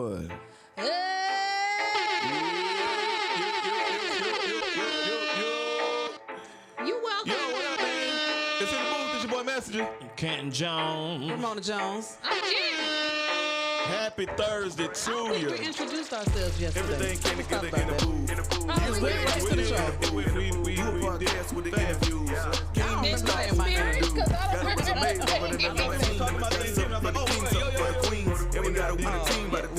What? You welcome. Yo, what up, man? It's in the booth. It's your boy Messenja. CantonJones. Ramona Jones. I'm Jen. Happy Thursday I to think you. we introduced ourselves yesterday. Everything came Let's together talk in the about booth. Oh, we We did. did the podcast with the interviews. Game Did stuff. you experience? Because I Gotta put some names over the don't numbers. Talking about things for the kings, something for the queens. And we gotta win the team by the team.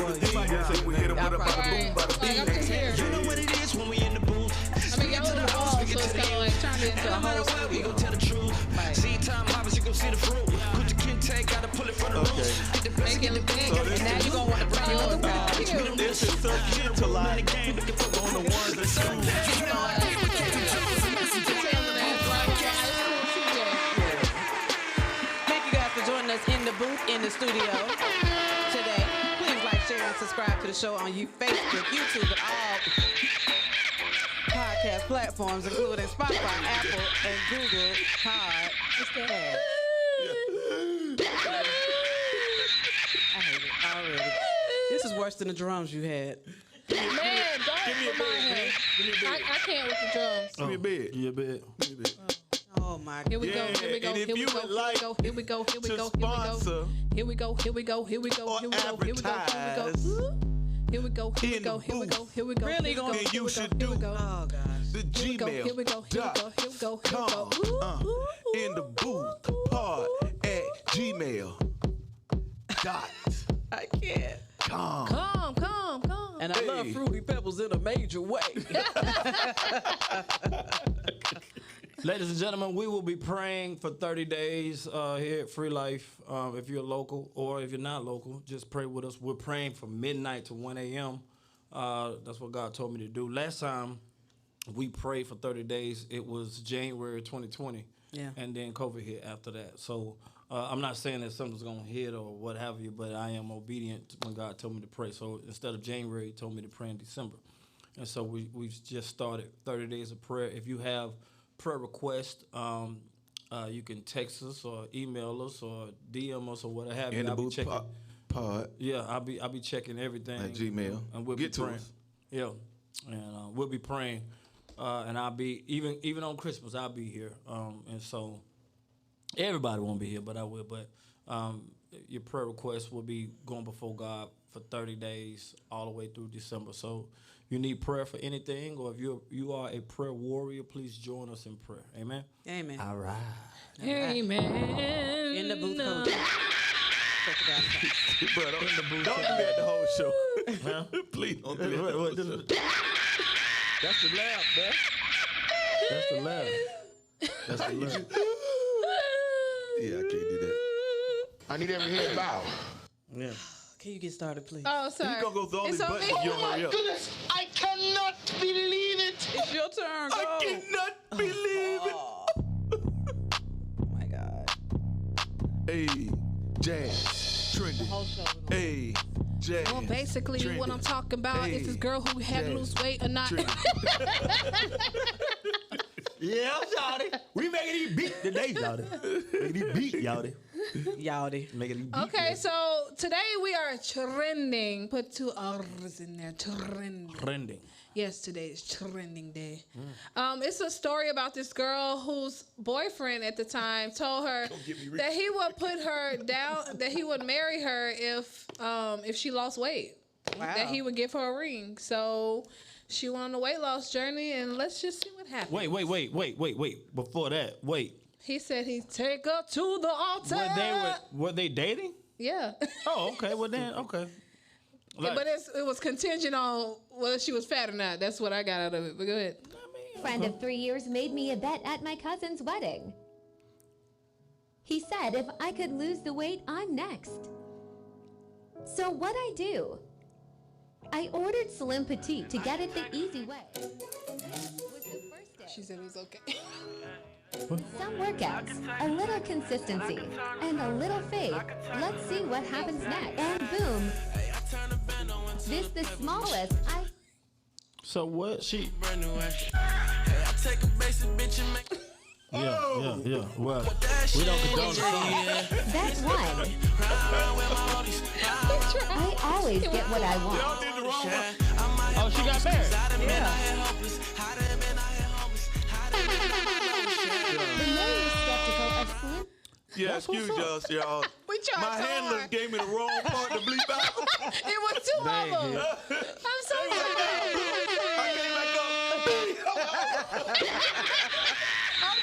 So we hit them with a bada boom, bada Like, I'm just here. You know what it is when we in the booth. I mean, y'all are all, so it's kind of like turned into a No matter whole what, we studio. gon' tell the truth. See time harvest, you gon' see the fruit. Put the kente, gotta pull it from the roots. Get the best, get the big. So this And now you gonna want to bring your other guy. This is so gentle-like on the ones that school. Thank you guys for joining us in the booth, in the studio today. Please like, share, and subscribe to the show on Facebook, YouTube, and all podcast platforms, including Spotify, Apple, and Google Podcast. I hate it already. This is worse than the drums you had. Man, don't Give me a remind bed, him. man. Give me a I bed. can't with the drums. Give me a bed. Yeah, bet. Give me a bed. Oh my Here we God. go, here we go, and if here we you go, would here we like go, here we go, here we to go, here we go. sponsor Here we go, here we go, here we go, or here we go, here we go, here we advertise go. Here we go, here we in go, the here we go, booth, here we go. Really here we go, gonna- here then you we should go, here we do go. Oh gosh. the Here we go, here we go, here we go, here we go, here we go. in the booth pod at gmail.com. I can't. Come. And I love Hey. Fruity Pebbles in a major way. Ladies and gentlemen, we will be praying for 30 days here at Free Life. If you're local or if you're not local, just pray with us. We're praying from midnight to 1 a.m. That's what God told me to do. Last time we prayed for 30 days, it was January 2020. Yeah. And then COVID hit after that. So I'm not saying that something's going to hit or what have you, but I am obedient when God told me to pray. So instead of January, he told me to pray in December. And so we just started 30 days of prayer. If you have prayer requests, you can text us or email us or DM us or what have you. In the I'll be booth checking. pod Yeah, I'll be checking everything at Gmail. and we'll Get be to praying. us. Yeah, and we'll be praying, and I'll be even on Christmas. I'll be here, and so everybody won't be here, but I will. But your prayer requests will be going before God for 30 days all the way through December. So if you need prayer for anything, or if you are a prayer warrior, please join us in prayer. Amen. Amen. All right. Amen. In the booth, coach. Check it out. Bro, don't do that the whole show. Please don't do that. That's the laugh, bro. That's the laugh. That's the laugh. Yeah, I can't do that. I need every head bow. Yeah. Can you get started, please? Oh, sorry. You gonna go through all It's these on buttons me. if you don't hurry up. Goodness, I cannot believe it. It's your turn. Go. I cannot believe it. Oh my God. Hey, jazz, trending. Whole show. Hey, jazz. Well, basically, trending. what I'm talking about is this girl who had to lose weight or not. Trending. Yeah, Shawty. We making these beat today, Shawty. Making these beat, Yachty. Yachty. Making these beat. Okay, so today we are trending. Put 2 R's in there. Trending. Trending. Yes, today is trending day. It's a story about this girl whose boyfriend at the time told her that he would put her down, that he would marry her if she lost weight. Wow. That he would give her a ring. So she went on a weight loss journey, and let's just see what happens. Wait. Before that, wait. He said he'd take her to the altar. Were they dating? Yeah. Oh, okay. Well then, okay. Like, But it was contingent on whether she was fat or not. That's what I got out of it. But go ahead. Friend of 3 years made me a bet at my cousin's wedding. He said if I could lose the weight, I'm next. So what'd I do? I ordered Slim Petite to get it the easy way. Was the first day. She said it was okay. Some workouts, a little consistency, and a little faith. Let's see what happens next. And boom. This the smallest I... so what? She. Yeah. Well, we don't condone the That's one. I always get what I want. Y'all did the wrong one. Oh, she got married. The million skeptical of Slim. Yeah, excuse us, y'all. We tried My so handlers hard. gave me the wrong part to bleep out. It was two of them. I'm so sorry. I came back up. Oh,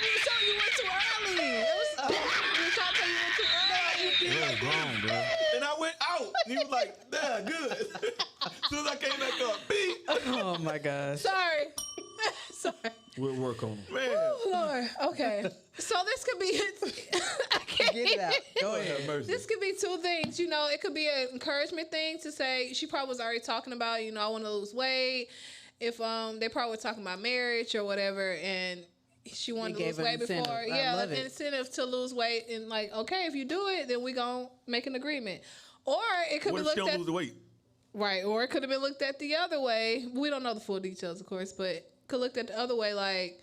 you went too early. It was, you were trying to tell you went too early. That was wrong, bro. And I went out. And he was like, yeah, good. As soon as I came back up, beep. Oh my gosh. Sorry. Sorry. We'll work on it. Man. Oh, Lord. Okay. So this could be I can't Get it out. Go ahead. This could be two things. You know, it could be an encouragement thing to say she probably was already talking about, you know, I want to lose weight. If they probably were talking about marriage or whatever, and she wanted to gave lose an weight incentive. before. I Yeah, love an it. incentive to lose weight, and like, okay, if you do it, then we gonna make an agreement. Or it could What be if she looked don't at lose the weight? right, or it could have been looked at the other way. We don't know the full details, of course, but could looked at the other way, like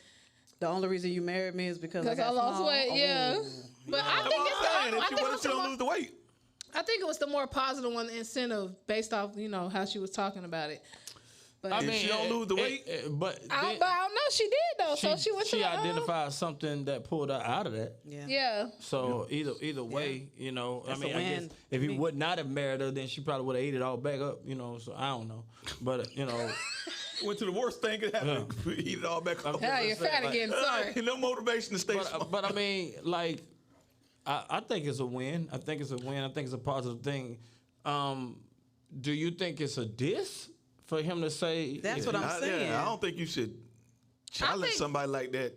The only reason you married me is because I because I got lost small? weight. Yeah, Oh. but I That's think what it's I'm the. saying. I If think she, what it if was she the don't more- lose the weight? I think it was the more positive one, the incentive based off, you know, how she was talking about it. But I If mean, she don't lose the weight? but I don't know. She did though. So she went to she the, identified something that pulled her out of that. Yeah. Yeah. So either way, you know, That's I mean, a I guess win if for he me. would not have married her, then she probably would have ate it all back up, you know. So I don't know, but you know, Went to the worst thing could happen. Eat it all back up. Yeah, you're fat again. Sorry. No motivation to stay small. but I mean, like, I think it's a win. I think it's a win. I think it's a positive thing. Do you think it's a diss for him to say? That's what I'm saying. I don't think you should challenge think- somebody like that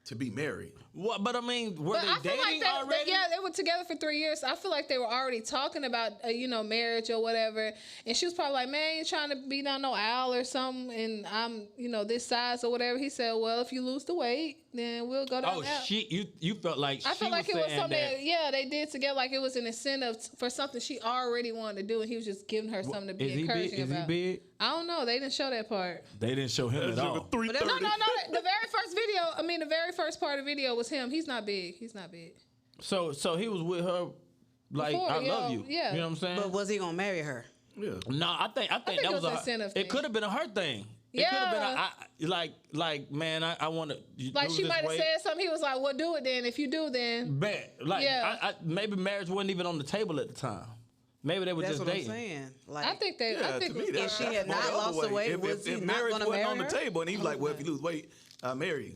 to be married. What? But I mean, were But I they feel dating like already? yeah, they were together for 3 years. I feel like they were already talking about, you know, marriage or whatever. And she was probably like, man, you're trying to be down no aisle or something. And I'm, you know, this size or whatever. He said, well, if you lose the weight, then we'll go down Oh, that. you felt like I she felt like it was saying something that. that, yeah, they did together. Like it was an incentive for something she already wanted to do. And he was just giving her something to be Is he big? encouraging Is he about. big? I don't know. They didn't show that part. They didn't show him at all. 330. No. The very first video, the very first part of the video was him. He's not big. He's not big. So he was with her, like Before, I yeah, love you. yeah. You know what I'm saying? But was he gonna marry her? Yeah. No, I think think that it was was an a incentive It thing. could have been a her thing. It Yeah. could have been like man, I want to. Like she might have said something. He was like, "Well, do it then. If you do, then." Bet. Like Yeah. I maybe marriage wasn't even on the table at the time. Maybe they were That's just what dating. I'm saying. Like, I think they. Yeah, I think to me, it was that's If she had more not the other lost the way. weight, was he if not marriage gonna wasn't marry on the her? table, and he was like, well, if you lose weight, I'll marry you.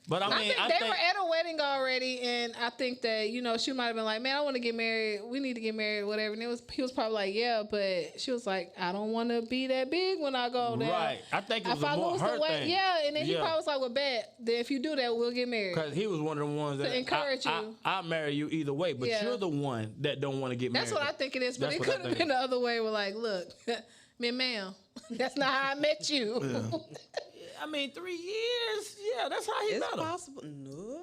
But I I mean, think they were at a wedding already, and I think that, you know, she might have been like, "Man, I want to get married. We need to get married, whatever." And he was probably like, "Yeah," but she was like, "I don't want to be that big when I go there." Right. I think it was If a I more lose her the weight, thing. yeah. And then he Yeah. probably was like, "Well, bet. Then if you do that, we'll get married." Because he was one of the ones that encourage you. I'll marry you either way, but Yeah. you're the one that don't want to get married. That's what I think it is, but That's it what I could have think. been the other way. We're like, "Look, ma'am, that's not how I met you." I mean, 3 years. Yeah, that's how he it's met her. possible. No.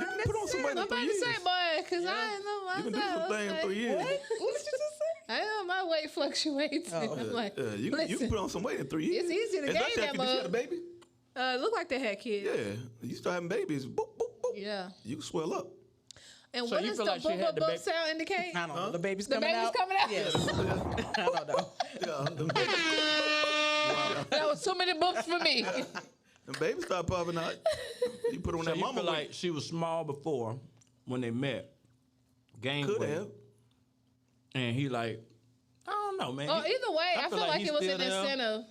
You can put on some weight in I'm 3 about to years. say, boy, because I didn't know You can do myself. some things in 3 years. What did you just say? I know my weight fluctuates. Oh. I'm like, You listen, can put on some weight in 3 years. It's easy to gain Especially that after you had a mug. baby. Look like they had kids. Yeah. You start having babies. Boop, boop, boop. Yeah. You can swell up. And So what you does feel the like she boom had boom the boom baby- sound indicate? I don't know. The baby's The coming baby's out. coming out? Yes. I don't know. Yeah. That was too many books for me. The baby start popping out. You put on So that you mama feel weight. like she was small before when they met. Gained Could weight. have. And he like, I don't know, man. Oh, either way, I feel like he's it was still an there. incentive.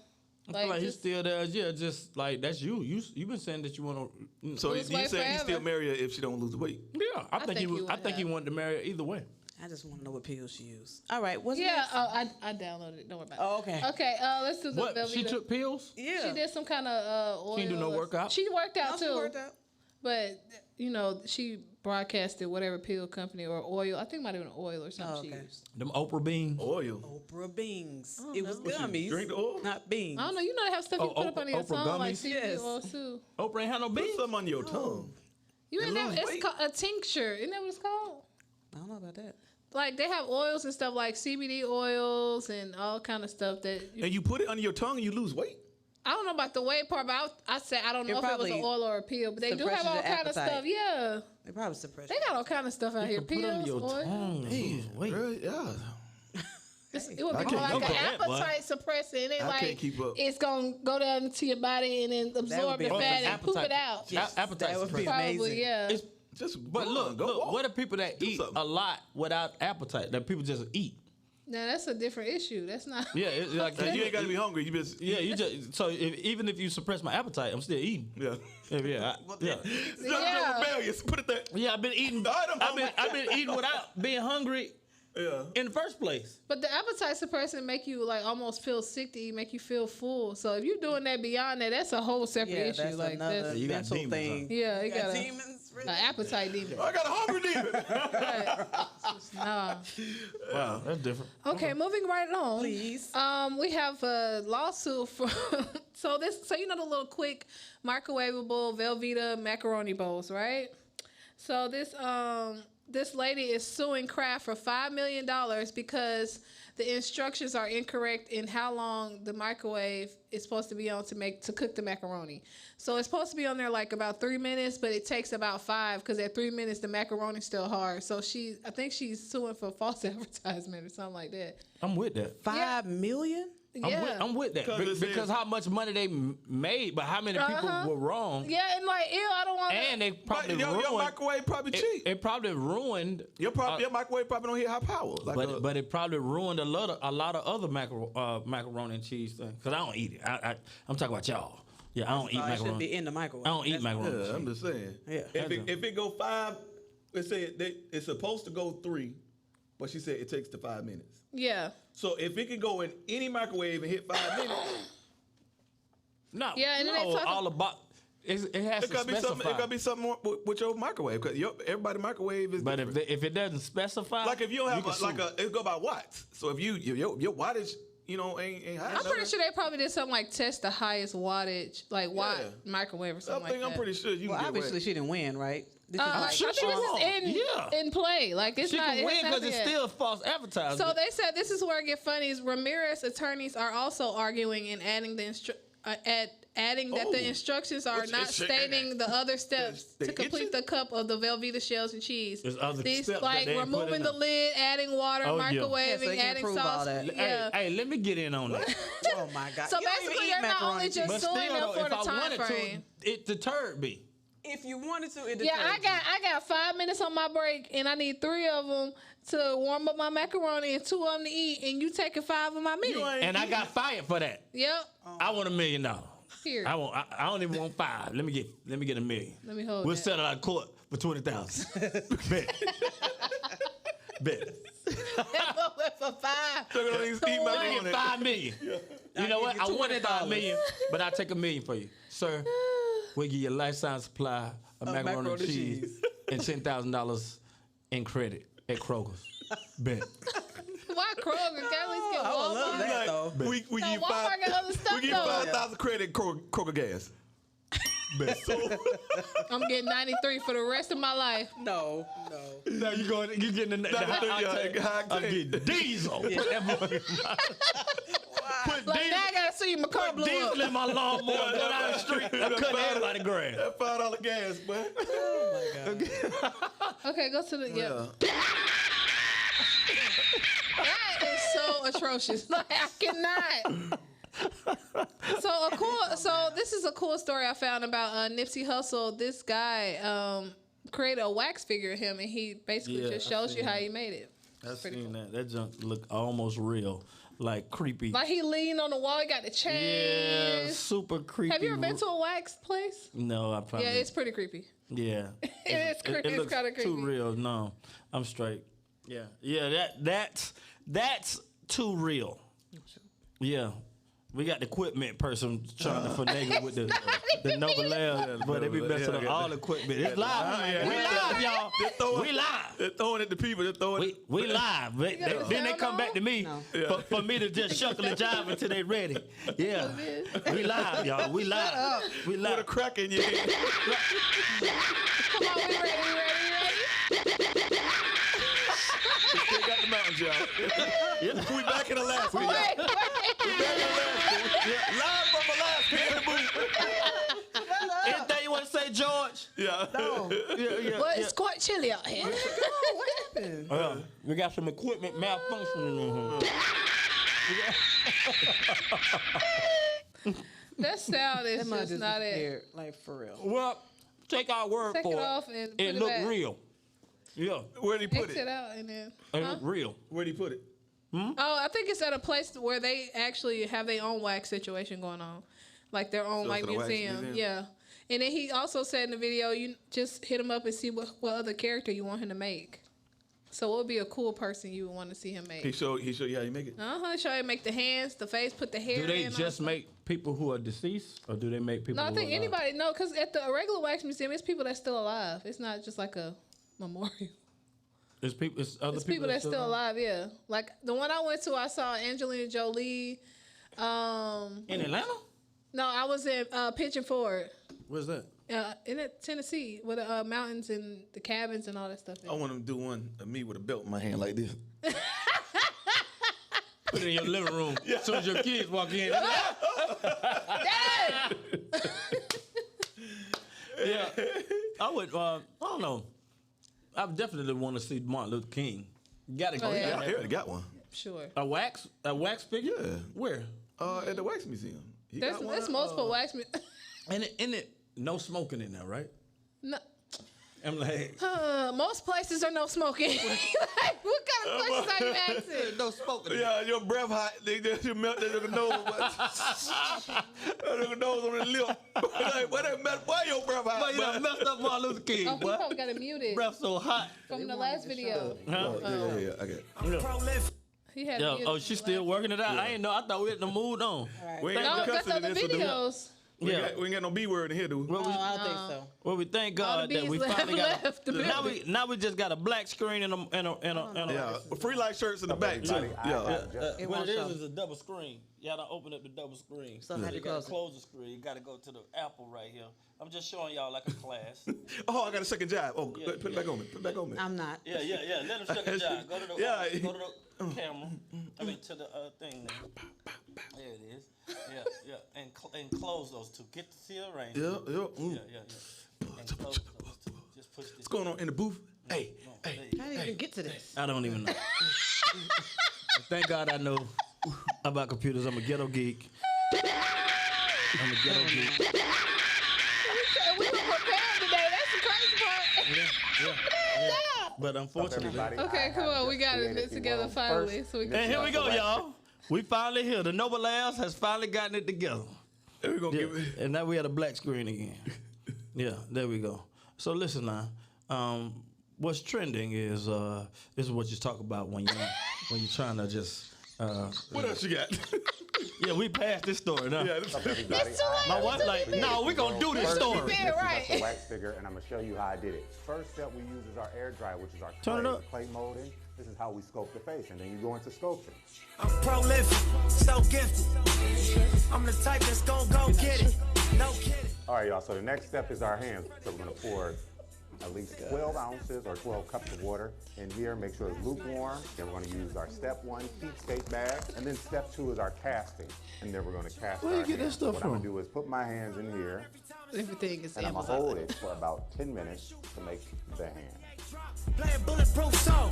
I feel like he's just- still there. Yeah, just like that's you. You've been saying that you want to. So Lose you weight saying he forever. still marry her if she don't lose the weight? Yeah, I think he think was. he I would think he have. wanted to marry her either way. I just want to know what pills she used. All right. What's Yeah, next? I downloaded it. Don't worry about it. Oh, okay. Okay, let's do the What? She Velveeta. took pills? Yeah. She did some kind of oil. She didn't do no or- workout? She worked out No, too. she worked out. But, you know, she broadcasted whatever pill company or oil. I think it might have been oil or something Oh, she okay. used. Them Oprah beans. Oil. Oprah beans. Oh, It was no. gummies. Drink the oil? Not beans. I don't know. You know they have stuff you Oh, put up under your Oprah tongue, like gummies? CBD Yes. oil too. Oprah ain't had no Put beans. something on your tongue. You ain't And never, lose it's weight. called a tincture. Isn't that what it's called? I don't know about that. Like they have oils and stuff like CBD oils and all kind of stuff that. And you put it under your tongue and you lose weight? I don't know about the weight part, but I said I don't know if it was an oil or a pill, but they do have suppresses all your kind of appetite. stuff. Yeah, They probably suppress. they got all kind of stuff out here. Put under Pills, your oil. tongue. Wait. Really? Yeah. It would I be can't more like go an for that, boy. appetite suppressor. It ain't I like can't keep up. it's gonna go down into your body and then absorb be the amazing. fat and poop it out. Yes, Appetite that would be suppressor. Probably, amazing. yeah. It's, Just but go look, on, go walk. what are people that Do eat something. a lot without appetite? That people just eat. Now that's a different issue. That's not. Yeah, it's like Now, you ain't got to be hungry. You just Yeah, you just so even if you suppress my appetite, I'm still eating. yeah. Yeah. Yeah. Rebellious. Put it there. Yeah, I've been eating. I've been eating without being hungry Yeah. in the first place. But the appetite suppressant make you like almost feel sick to eat, make you feel full. So if you're doing that beyond that, that's a whole separate Yeah, issue. that's like another that's, You got mental demons, thing. yeah, you got demons. an appetite demon. I got a hungry demon. Nah. Wow, that's different. Okay, moving right along. Please. We have a lawsuit for so you know the little quick microwavable Velveeta macaroni bowls, right? So this lady is suing Kraft for $5 million because the instructions are incorrect in how long the microwave is supposed to be on to cook the macaroni. So it's supposed to be on there like about 3 minutes, but it takes about 5 because at 3 minutes the macaroni's still hard. So I think she's suing for false advertisement or something like that. I'm with that. $5 million? Yeah. I'm with that Because because how much money they made, but how many people were wrong, Yeah, and like, ew, I don't want and they probably Your ruined. microwave probably cheap. It probably ruined. Your microwave probably don't hit high power. Like But it probably ruined a lot of other macaroni and cheese things. Cause I don't eat it. I'm talking about y'all. Yeah, I don't eat It should macaroni. be in the microwave. I don't eat macaroni. and yeah, I'm cheese. just saying. Yeah. If it go 5, let's say it's supposed to go 3, but she said it takes to 5 minutes. Yeah. So if it can go in any microwave and hit 5 minutes, No. Yeah, and then they no, talking- all about it has it to gotta be something. specify. It gotta be something more with your microwave because everybody microwave is. But different. if it doesn't specify, like if you don't have can sue. it go by watts. So if your wattage, ain't high. I'm pretty sure they probably did something like test the highest wattage, like watt microwave or something like that. I'm pretty sure you Well, can obviously get she didn't win, right? This is I like, think this is in play. Like it's she not. can win because because it's still false advertising. So they said this is where it get funny. Is Ramirez attorneys are also arguing and adding adding that the instructions are What's not this? stating the other steps They to complete itching? the cup of the Velveeta shells and cheese. There's other These steps that like they ain't put removing in the there. lid, adding water, Oh, yeah. microwaving, Yeah, so they can adding prove all sauce. that. Yeah. Hey, let me get in on that. oh my God. So You don't even basically, eat they're not macaroni only and just cheese. But suing still, them for if the I time wanted frame. to, it deterred me. If you wanted to, it Yeah, I got 5 minutes on my break, and I need 3 of them to warm up my macaroni and 2 of them to eat, and you taking 5 of my minutes. And I got fired for that. Yep. I want $1 million. Here. I don't even want 5. Let me get $1 million. Let me hold We'll that. settle out of court for 20,000. Bet. Bet. for 5. They're gonna eat Let me macaroni. get $5 million. You know what? give you I wanted $5 $200. million, but I'll take $1 million for you, sir. We'll give you a lifetime supply of macaroni and cheese and $10,000 in credit at Kroger's. Bet. Why Kroger? Can at least get I would love Walmart? that, though. We give No, you Walmart got other stuff, we give you though. 5,000 credit Kroger gas. Bet. I'm getting 93 for the rest of my life. No. Now you getting the high I'm getting diesel. Put that mother in my- Put Like now I gotta see my car put blow diesel up. in my lawnmower. Go down the street. I'm cutting everybody grass. That $5 gas, boy. Oh my God. Okay, go to the Yeah. That is so atrocious. Like I cannot. So this is a cool story I found about Nipsey Hussle. This guy created a wax figure of him, and he basically Yeah, just I shows seen you how that. he made it. I seen that. That junk look almost real, like creepy. Like he leaned on the wall, he got the chains. Yeah, super creepy. Have you ever been to a wax place? No, I probably. Yeah, it's pretty creepy. Yeah. It's It it's looks kind of creepy. too real. No, I'm straight. Yeah. That's too real. Yeah. We got the equipment person trying to finagle with the Nova Lab, but they be messing up all the equipment. It's live. We live, y'all. We live. They're throwing at the people. They're throwing. We live. Then they come back to me for me to just shuckle and jive until they ready. Yeah. We live, y'all. We live. We With a live. crack in your head. Come on, we ready. Still got the mountains, y'all. We back in Alaska, y'all. Wait. Live from Alaska. Yeah. No. Well, it's quite chilly out here. What happened? We got some equipment malfunctioning in here. That sound is That mug just just not it. disappeared, like for real. Well, take our word Take for it off and put it it looked back. real. Yeah, Where'd he put Exit it? out and then. it looked real. Where'd he put it? Oh, I think it's at a place where they actually have their own wax situation going on, like their own So like it's a wax museum. museum? Yeah. And then he also said in the video, you just hit him up and see what other character you want him to make. So what would be a cool person you would want to see him make? He showed you how you make it. Show him make the hands, the face, put the hair Do they in. just make people who are deceased, or do they make people? No, I who think are alive? anybody. No, because at the regular wax museum, it's people that's still alive. It's not just like a memorial. It's people. It's other It's people that's still alive. Yeah, like the one I went to, I saw Angelina Jolie. in Atlanta. No, I was in Pigeon Forward. Where's that? In Tennessee, with the mountains and the cabins and all that stuff. I want him to do one of me with a belt in my hand like this. Put it in your living room. As soon as your kids walk in. Dad! Yeah, I would. I don't know. I definitely want to see Martin Luther King. You gotta go. Oh, yeah. down I there. already got one. Sure. A wax figure. Yeah. Where? At the wax museum. He There's got one, multiple wax. In it, no smoking in there, right? No, I'm like, most places are no smoking. Like, what kind of questions are you asking? no smoking. Yeah, your breath hot. They just melt that nigga nose. That nigga nose on the lip. Like, why your breath hot? But you done messed up Martin Luther King. Oh, he boy. probably got it muted Breath so hot. from the last video. Huh? Yeah, I get it. He had it Yeah. muted Oh, from she's the still last- working it out. I ain't know. I thought we had the mood on. We ain't No, got that's custody other of this, so do we? videos. We Yeah. ain't got no B word in here, do we? Well, we, I don't think so. well, we thank All the God that bees we left- finally got. left the Now we just got a black screen and a. Yeah, free light shirts in the back too. everybody. Yeah, What won't it show. is a double screen. You gotta open up the double screen. So how do you you gotta close it? close the screen. You gotta go to the Apple right here. I'm just showing y'all like a class. Oh, I got a second job. Oh, Yeah, put it back on me. Put it back on me. I'm not. Yeah. Let him second job. Go to the Yeah. go to the camera. I mean to the thing there. There it is. Yeah. And close those two. Get to see the range. Yeah. Yeah. And close those two. Just push this. What's going on in the booth? Hey. I didn't even get to this. I don't even know. Thank God I know about computers. I'm a ghetto geek. We were prepared today. That's the crazy part. But unfortunately. Okay, come on. We got it together finally. So we can And here we go, y'all. We finally here. The Noble Labs has finally gotten it together. There we go. Yeah. Give it. And now we had a black screen again. Yeah, there we go. So listen now. What's trending is this is what you talk about when you're trying to just What else you got? yeah, we passed this story now. Yeah, It's too late. My wife like, no, we gonna do this story. Yeah, right. It's a wax figure, and I'm gonna show you how I did it. First step we use is our air dryer, which is our Turn it up. clay molding. This is how we sculpt the face, and then you go into sculpture. I'm prolific, so gifted. I'm the type that's gon' go get it. No kidding. All right, y'all. So the next step is our hands. So we're gonna pour at least 12 ounces or 12 cups of water in here. Make sure it's lukewarm. Then we're gonna use our step 1 heat state bag, and then step 2 is our casting. And then we're gonna cast Where you our get that hands. stuff What from? I'm gonna do is put my hands in here, Everything is and I'm gonna Amazon. hold it for about 10 minutes to make the hand. Playing bulletproof so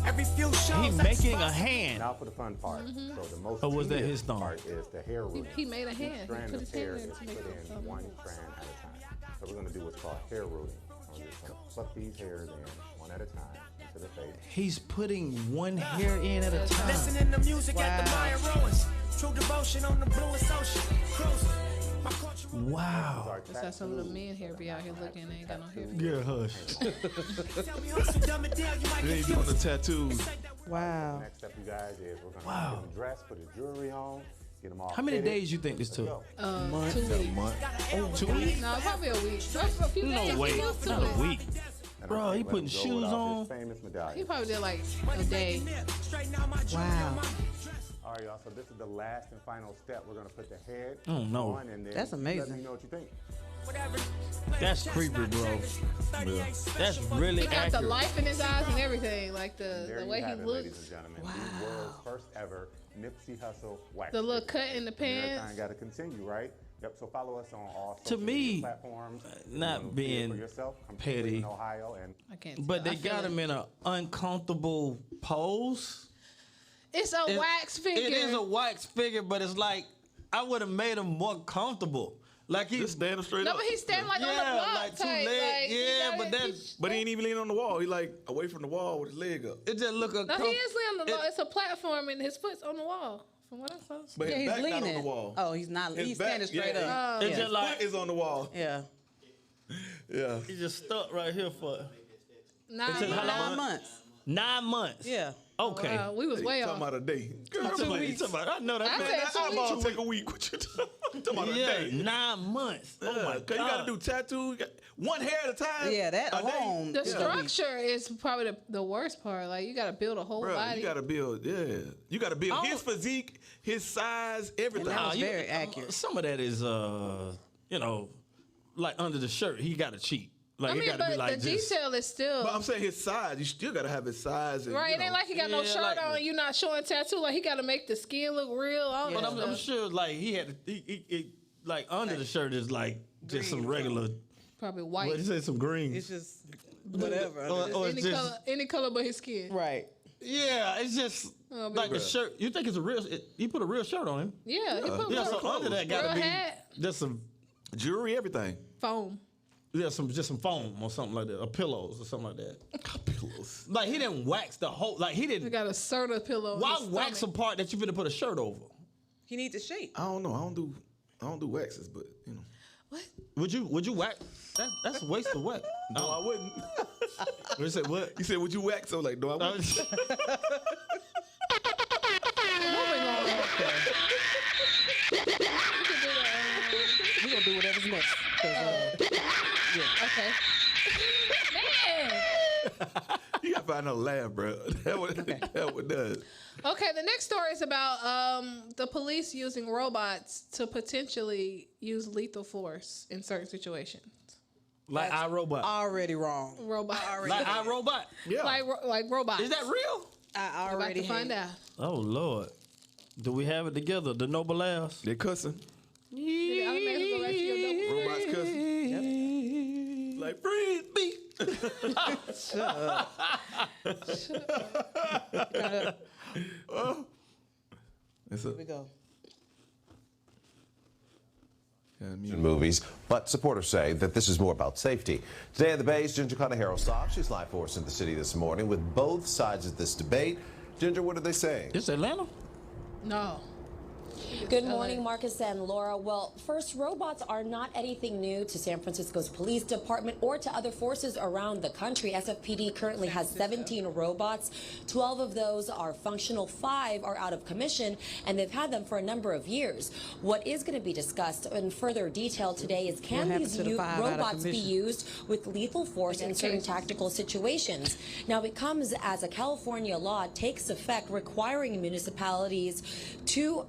every few shows. He I making a spot- hand. Now for the fun part. So the most Or was that tedious his thumb? part is the hair rooting. He made a hand. Each He strand put of his hair hand in is to put make it. in one strand at a time. So we're gonna do what's called hair rooting. I'm just gonna pluck these hairs in one at a time into the face. He's putting one hair in at a time. Listening to music at the Mayan ruins. True devotion on the bluest ocean. Cruising. My culture. Wow. Our That's how some of the men here be out here looking. They ain't got no hair. Yeah, hush. Tell me hustle, dumb it down. You might They get ain't doing the fused. tattoos. Wow. Next step, you guys, is we're gonna Wow. get them dressed, put the jewelry on, get them all How many fitted. days you think this took? Go. 2 weeks. 2 weeks? No, probably a week. A few days. No way. Close to Not it. a week. And Bro, I'm he gonna putting let him go shoes without on. his famous medallion. He probably did like a day. Wow. All right, y'all. So this is the last and final step. We're gonna put the head Oh, no. on, and then That's amazing. Let me know what you think. That's creepy, bro. That's really He got accurate. the life in his eyes and everything, like There the you way he have it, ladies and looks, gentlemen. The world's first ever Nipsey Hussle wax. the little figure. cut in the And everything pants. got to continue, right? Yep, so follow us on all To social media me, platforms. not You know, being for yourself. I'm petty. in Ohio, and I can't. But tell. they got him in an uncomfortable pose. It's a wax figure. It is a wax figure, but it's like I would have made him more comfortable. Like he's Just standing straight No, up. but he's standing like on the yeah, block like two type. legs. Like, he Yeah, got but it- that But he ain't even leaning on the wall. He like away from the wall with his leg up. it just look No, uncomfortable. he is laying on the wall. It's a platform and his foot's on the wall. From what I saw. But Yeah, his he's back leaning. not on the wall. Oh, he's not. His He's back- standing straight yeah, up. It's Yeah. just like Foot is on the wall. Yeah. Yeah. he just stuck right here for Nah, It took how long? 9 months. 9 months. Yeah. Okay. Wow, we was way Talking off. about a day. Girl, You talking please. about- I know that I man. said That 2 eyeball weeks. take a week. What you talking about? A Yeah, day. 9 months. Oh my God. Cause you gotta do tattoo. You got one hair at a time. Yeah, that a day. alone. The is structure is probably the worst part. Like you got to build a whole Bro, body. you gotta build. Yeah, you gotta build I his don't- physique, his size, everything. that was you- very accurate. Some of that is, you know, like under the shirt, he got to cheat. Like I it mean, got to be but like the this. detail is still But I'm saying his size. You still gotta have his size. And, right. you It ain't know. like he got no Yeah, shirt like- on. You not showing tattoo. Like he got to make the skin look real. All But that I'm stuff. sure, like he had, he like under the shirt is like just some regular. Probably What white. you say? Some greens. It's just whatever. or Any it's just, color, any color but his skin. Right. yeah, it's just Oh, like the bruh. shirt. You think it's a real? He put a real shirt on him. Yeah, he put Yeah, real so under that got real to be hat, just some, Jewelry, everything. foam. yeah, just some foam or something like that, or pillows or something like that. Pillows. Like he didn't wax the whole. Like he He didn't. got a Serta pillow. on Why his wax a stomach. part that you finna put a shirt over? He needs to shape. I don't know. I don't do waxes, but you know. What? Would you wax? That's a waste of wax. No, I wouldn't. You said what? You said, would you wax? I was like, no, I wouldn't. Moving on. We're going to do whatever's next. 'Cause, Okay. Man. You gotta find another laugh, bro. That what does. Okay, the next story is about the police using robots to potentially use lethal force in certain situations. Like iRobot. already wrong. Robot. Like iRobot. Yeah. Like robots. Is that real? I We're about already to find out. Oh Lord. Do we have it together? The noble laughs. They're cussing. Did the automatic go back to your double? Robots cussing. Like, breathe, beat. It's Here we go. movies, but supporters say that this is more about safety. Today at the base, Ginger Conahero stops. She's live for us in the city this morning with both sides of this debate. Ginger, what are they saying? It's Atlanta? No. Good morning, Marcus and Laura. Well, first, robots are not anything new to San Francisco's police department or to other forces around the country. SFPD currently has 17 robots. 12 of those are functional, 5 are out of commission, and they've had them for a number of years. What is going to be discussed in further detail today is can these robots be used with lethal force in certain tactical situations? Now, it comes as a California law takes effect requiring municipalities to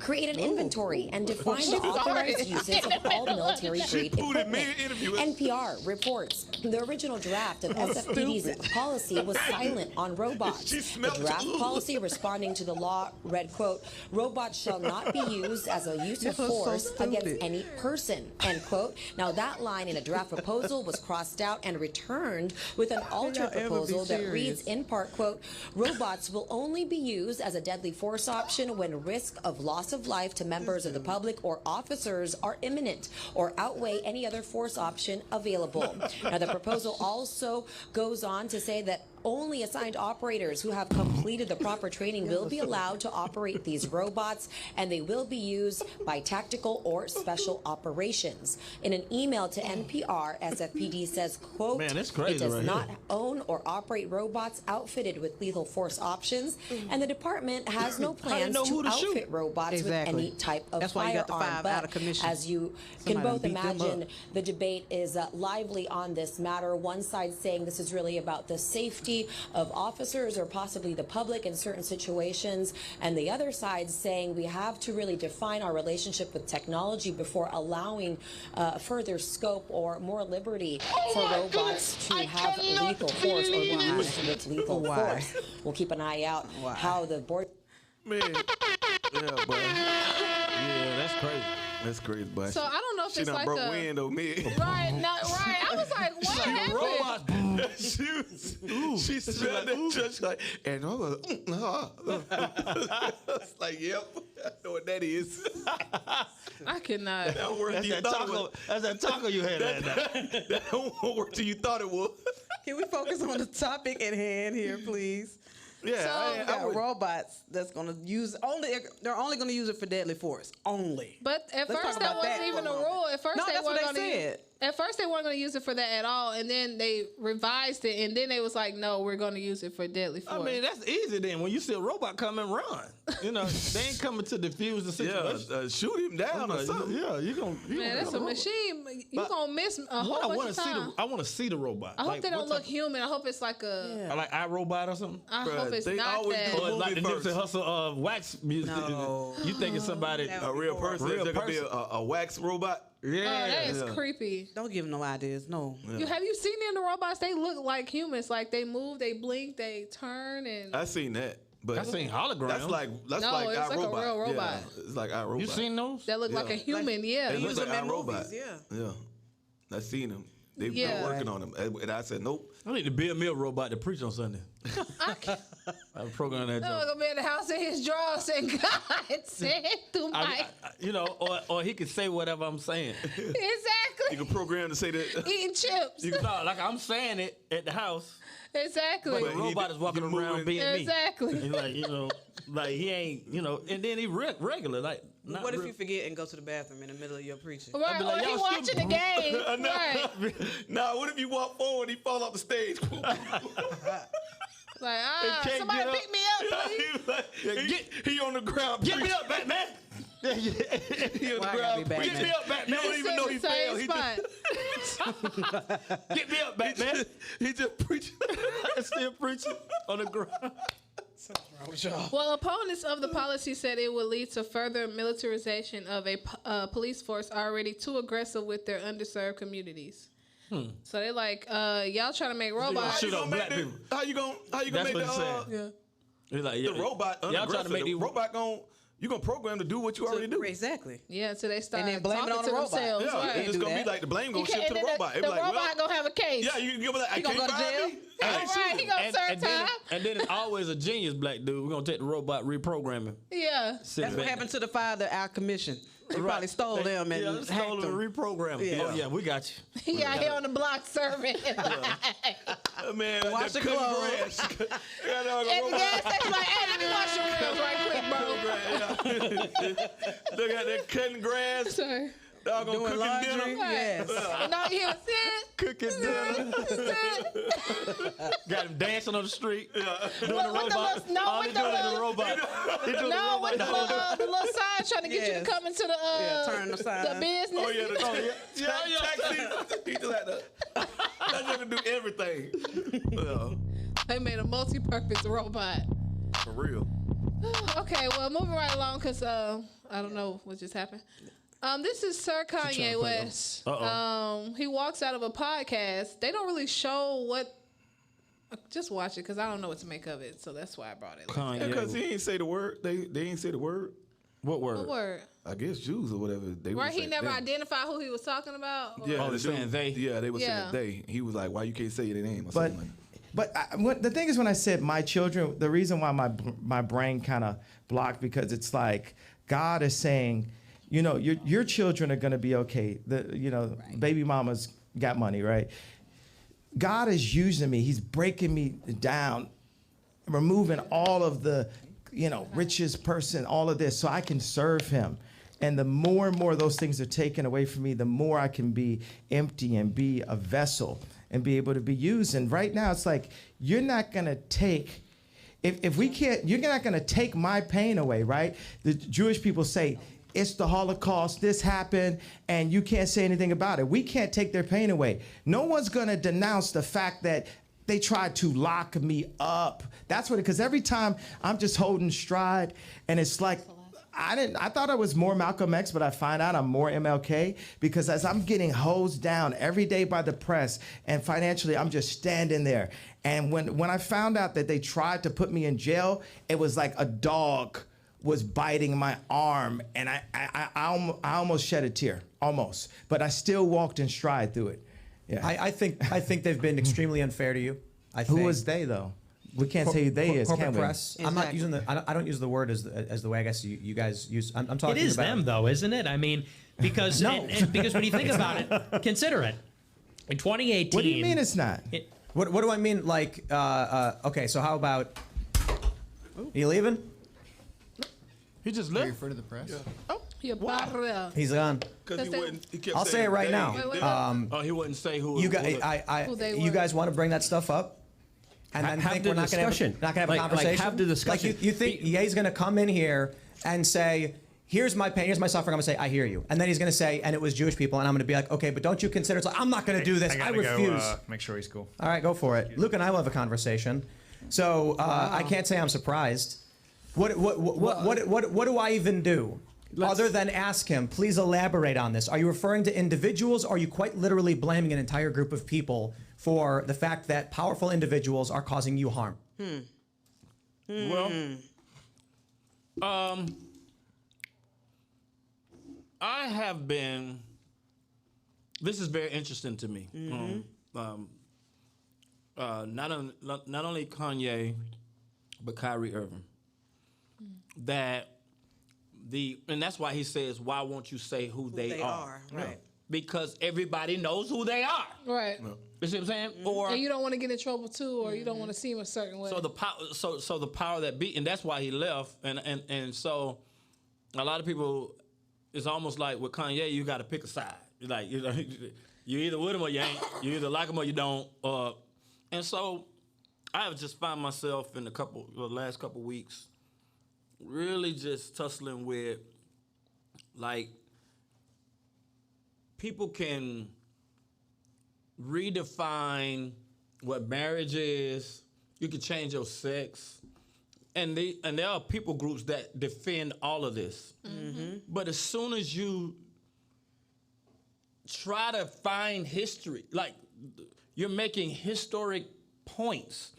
create an inventory and define the authorized uses of all military-grade equipment. NPR reports the original draft of SFPD's policy was silent on robots. The draft policy responding to the law read, quote, robots shall not be used as a use of force against any person, end quote. Now that line in a draft proposal was crossed out and returned with an altered proposal that reads in part, quote, robots will only be used as a deadly force option when risk of loss of life to members of the public or officers are imminent or outweigh any other force option available. Now, the proposal also goes on to say that only assigned operators who have completed the proper training will be allowed to operate these robots, and they will be used by tactical or special operations. In an email to NPR, SFPD says, quote, Man, that's crazy it does right not here. own or operate robots outfitted with lethal force options, and the department has no plans to outfit robots with any type of That's why you got the firearm. 5 out of commission. As you Somebody can both beat them imagine, up. the debate is lively on this matter. One side saying this is really about the safety of officers or possibly the public in certain situations, and the other side saying we have to really define our relationship with technology before allowing further scope or more liberty for robots to have lethal force or be used with lethal force. We'll keep an eye out how the board. Man, yeah, bro. Yeah, that's crazy. That's crazy, but So I don't know if she it's done like broke a wind on me. right. I was like, what happened? she smelled that just like, and I was it's like, yep, I know what that is. I cannot. That worked That's till you that thought taco. it was. That's that taco you had that night. That don't work till you thought it was. Can we focus on the topic at hand here, please? Yeah, So- We got robots that's gonna use they're only gonna use it for deadly force. Only. But at Let's first talk that about wasn't that even for a a moment. rule. At first No, they that's weren't what they going to use. said. At first they weren't going to use it for that at all, and then they revised it, and then they was like, "No, we're going to use it for deadly force." I mean, that's easy then. When you see a robot come and run, they ain't coming to defuse the situation. Yeah, shoot him down or something. Yeah, you gonna. man, that's a machine. You gonna miss a whole bunch of time. I want to see the robot. I hope Like, they don't what look type- human. I hope it's like a. Like iRobot or something. I Bruh, hope it's they not always that. do Or like the movie Nipsey Hussle wax music. No. You think it's somebody? A real person. Real There could be person. a wax robot. Oh, that is Yeah. creepy. Don't give them no ideas. No. Have you seen them? The robots? They look like humans. Like they move, they blink, they turn, and I seen that, but I seen holograms. that's like No, it's like a iRobot. real robot. Yeah, it's like iRobot. You seen those? that look like a human. Yeah. It They looks use like them in iRobot. movies, yeah. Yeah, I seen them. They've Yeah. been working on them, and I said nope. I need to build me a robot to preach on Sunday. I program that No, joke. gonna be in the house in his drawers and God said through my Or he could say whatever I'm saying. You exactly can program to say that. eating chips. No, like I'm saying it at the house, Exactly. but the robot is walking around being me. Exactly. And like he ain't, and then he regular, like. Not What if real- you forget and go to the bathroom in the middle of your preaching? Right, be like, or he y'all watching the still- game. Right. Nah, what if you walk forward and he fall off the stage? Like, can't somebody get up. pick me up, please. He like, he on the ground. Get me up, Batman! He on the Why I gotta ground. be Batman? Get me up, Batman! You don't even know he Same failed. He spot. Get me up, Batman! he just preaching. Still preaching on the ground. Well, opponents of the policy said it would lead to further militarization of a police force already too aggressive with their underserved communities. So they're like, y'all trying to make robots. Shoot up black people. How you gonna That's make what he the said. He's like, the robot Y'all trying to unaggressive? make The these robot you gonna program to do what you already do. Exactly. Yeah, so they start And then blame it talking on to the robot. themselves. Yeah, Right. it's do gonna that. be like the blame gonna You shift can't- to the and then robot. It The be like, robot well, gonna have a case. yeah, you can give it like, I gonna can't go to find jail? me. All I ain't right, shooting. he gonna serve time. and then it's always a genius black dude. We're gonna take the robot, reprogram him. Yeah. Sit That's what back. happened to the father, our commission. They probably stole them and stole hacked them and them. reprogrammed them. Yeah. Oh yeah, we got you. He out here on the block serving. Man, Wash the your clothes. grass. At the gas station, like, hey, let me wash your wheels right quick, bro. Look at that cutting grass. Sorry. Dog gonna Doing cook laundry. dinner. Yes. No, he was Cooking dinner. Got him dancing on the street. Doing the With the robot. little- no, All with he the doing is little- the robot. He doing the No, robot. with the little sign trying to get you Yes. to come into the turn the the sign. business. Oh yeah, Yeah. taxi. He just had to. That nigga do everything. They made a multi-purpose robot. For real. Okay, well, moving right along because I don't know what just happened. This is Sir Kanye West. He walks out of a podcast. They don't really show what. Just watch it because I don't know what to make of it. So that's why I brought it. Kanye. Because he ain't say the word. They ain't say the word. What word? What word? I guess Jews or whatever. They Right, would he say never them. identified who he was talking about. Or- Yeah, Oh, the they're saying dude- they? Yeah, they were Yeah. saying they. He was like, "Why you can't say their name?" Or But something like that. the thing is, when I said my children, the reason why my brain kind of blocked, because it's like God is saying, your children are going to be okay. Baby mama's got money, right? God is using me. He's breaking me down, removing all of the, richest person, all of this, so I can serve him. And the more and more those things are taken away from me, the more I can be empty and be a vessel and be able to be used. And right now, it's like, you're not going to take, if we can't, you're not going to take my pain away, right? The Jewish people say, it's the Holocaust, this happened, and you can't say anything about it. We can't take their pain away. No one's going to denounce the fact that they tried to lock me up. That's what, because every time I'm just holding stride, and it's like, I thought I was more Malcolm X, but I find out I'm more MLK, because as I'm getting hosed down every day by the press and financially, I'm just standing there. And when I found out that they tried to put me in jail, it was like a dog was biting my arm, and I almost shed a tear, almost. But I still walked in stride through it. Yeah. I think they've been extremely unfair to you. Who was they though? We can't say who they is, corporate can we? press. I'm not using I don't use the word as the way I guess you guys use. I'm talking about. It is them though, isn't it? I mean, because because when you think about it, consider it. In 2018. What do you mean it's not? What do I mean? Like, okay, so how about? Are you leaving? He just left. Are you referring to the press? Oh, yeah. He's gone. Because he kept I'll say it right now. He wouldn't say who. You guys want to bring that stuff up, and then have think the we're not going to have a conversation. Like have the discussion. Like you think Ye's going to come in here and say, "Here's my pain, here's my suffering." I'm going to say, "I hear you," and then he's going to say, "And it was Jewish people," and I'm going to be like, "Okay, but don't you consider?" It's like, I'm not going to do this. I refuse. Make sure he's cool. All right, go for it. Luke and I will have a conversation. So I can't say I'm surprised. What do I even do? Other than ask him, please elaborate on this. Are you referring to individuals, or are you quite literally blaming an entire group of people for the fact that powerful individuals are causing you harm? Well, I have been. This is very interesting to me. Not only Kanye, but Kyrie Irving. And that's why he says, "Why won't you say who they are?" Right. Because everybody knows who they are. Right. You see what I'm saying? And you don't want to get in trouble too, or you don't want to seem a certain way. So the power, so the power that be, and that's why he left. And so a lot of people, it's almost like with Kanye, you got to pick a side. Like you either with him or you ain't. You either like him or you don't. And so I have just found myself in the last couple weeks really just tussling with, like, people can redefine what marriage is. You can change your sex. And there are people groups that defend all of this. But as soon as you try to find history, like you're making historic points,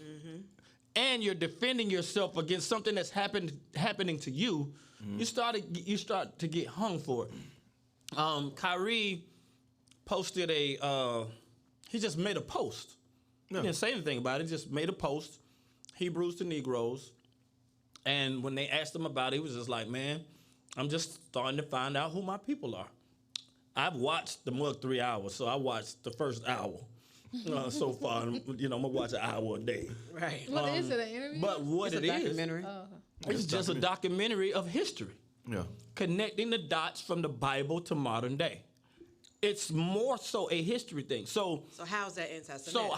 and you're defending yourself against something that's happening to you, you start to get hung for it. Kyrie posted he just made a post. He didn't say anything about it, just made a post, Hebrews to Negroes. And when they asked him about it, he was just like, man, I'm just starting to find out who my people are. I've watched the mug 3 hours, so I watched the first hour. So far, I'm gonna watch an hour a day. Right. What is it? An interview? But what It's a documentary. It's just a documentary of history. Yeah. Connecting the dots from the Bible to modern day. It's more so a history thing. So how's that anti-Semitic? So